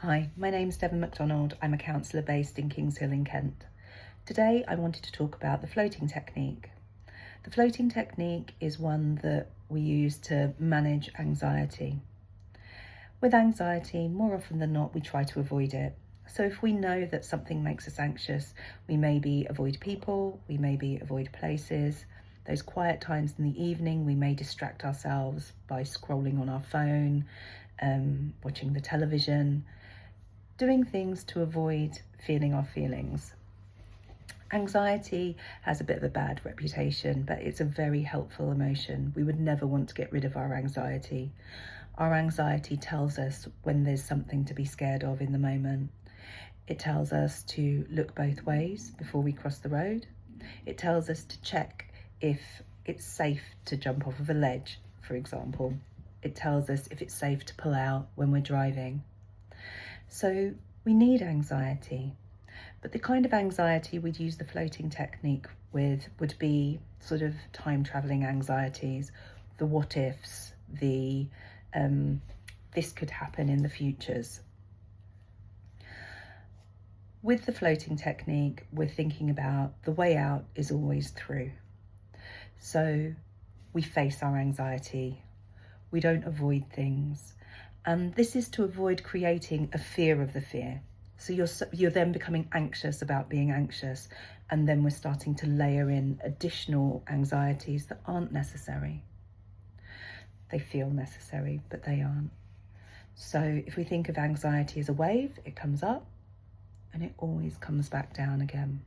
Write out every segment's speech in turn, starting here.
Hi, my name's Devon MacDonald. I'm a counsellor based in Kings Hill in Kent. Today I wanted to talk about the floating technique. The floating technique is one that we use to manage anxiety. With anxiety, more often than not, we try to avoid it. So if we know that something makes us anxious, we maybe avoid people, we maybe avoid places. Those quiet times in the evening, we may distract ourselves by scrolling on our phone, watching the television, doing things to avoid feeling our feelings. Anxiety has a bit of a bad reputation, but it's a very helpful emotion. We would never want to get rid of our anxiety. Our anxiety tells us when there's something to be scared of in the moment. It tells us to look both ways before we cross the road. It tells us to check if it's safe to jump off of a ledge, for example. It tells us if it's safe to pull out when we're driving. So we need anxiety, but the kind of anxiety we'd use the floating technique with would be sort of time traveling anxieties, the what ifs, the this could happen in the futures. With the floating technique, we're thinking about the way out is always through. So we face our anxiety, we don't avoid things. And this is to avoid creating a fear of the fear. So you're then becoming anxious about being anxious, and then we're starting to layer in additional anxieties that aren't necessary. They feel necessary, but they aren't. So if we think of anxiety as a wave, it comes up and it always comes back down again.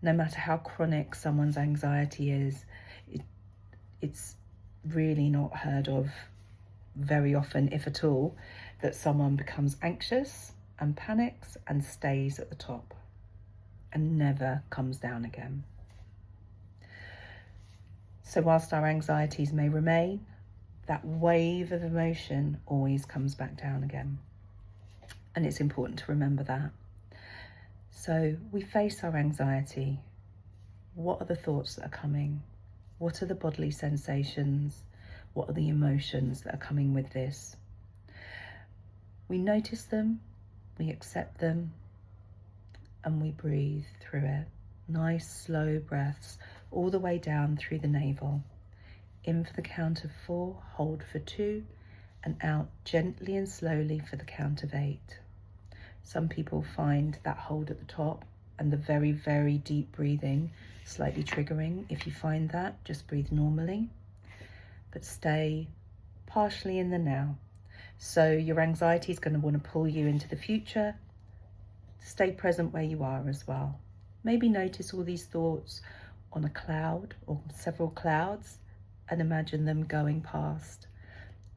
No matter how chronic someone's anxiety is, it's really not heard of very often, if at all, that someone becomes anxious and panics and stays at the top and never comes down again. So whilst our anxieties may remain, that wave of emotion always comes back down again. And it's important to remember that. So we face our anxiety. What are the thoughts that are coming? What are the bodily sensations? What are the emotions that are coming with this? We notice them, we accept them, and we breathe through it. Nice, slow breaths all the way down through the navel. In for the count of 4, hold for 2, and out gently and slowly for the count of 8. Some people find that hold at the top and the very, very deep breathing slightly triggering. If you find that, just breathe normally, but stay partially in the now. So your anxiety is going to want to pull you into the future. Stay present where you are as well. Maybe notice all these thoughts on a cloud or several clouds and imagine them going past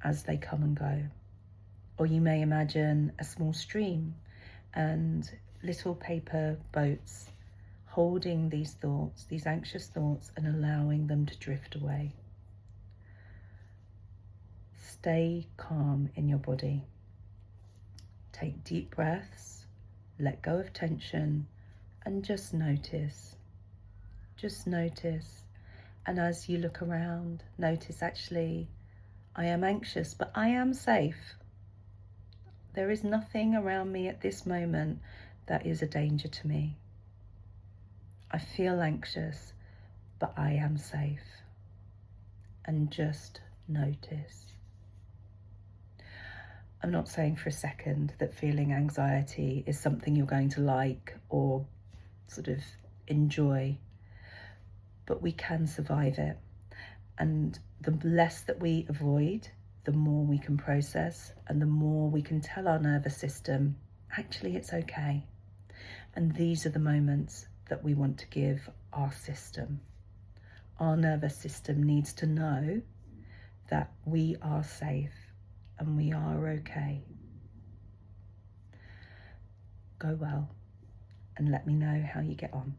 as they come and go. Or you may imagine a small stream and little paper boats holding these thoughts, these anxious thoughts, and allowing them to drift away. Stay calm in your body. Take deep breaths, let go of tension, and just notice. Just notice. And as you look around, notice actually, I am anxious, but I am safe. There is nothing around me at this moment that is a danger to me. I feel anxious, but I am safe. And just notice. I'm not saying for a second that feeling anxiety is something you're going to like or sort of enjoy, but we can survive it. And the less that we avoid, the more we can process, and the more we can tell our nervous system, actually it's okay. And these are the moments that we want to give our system. Our nervous system needs to know that we are safe and we are okay. Go well and let me know how you get on.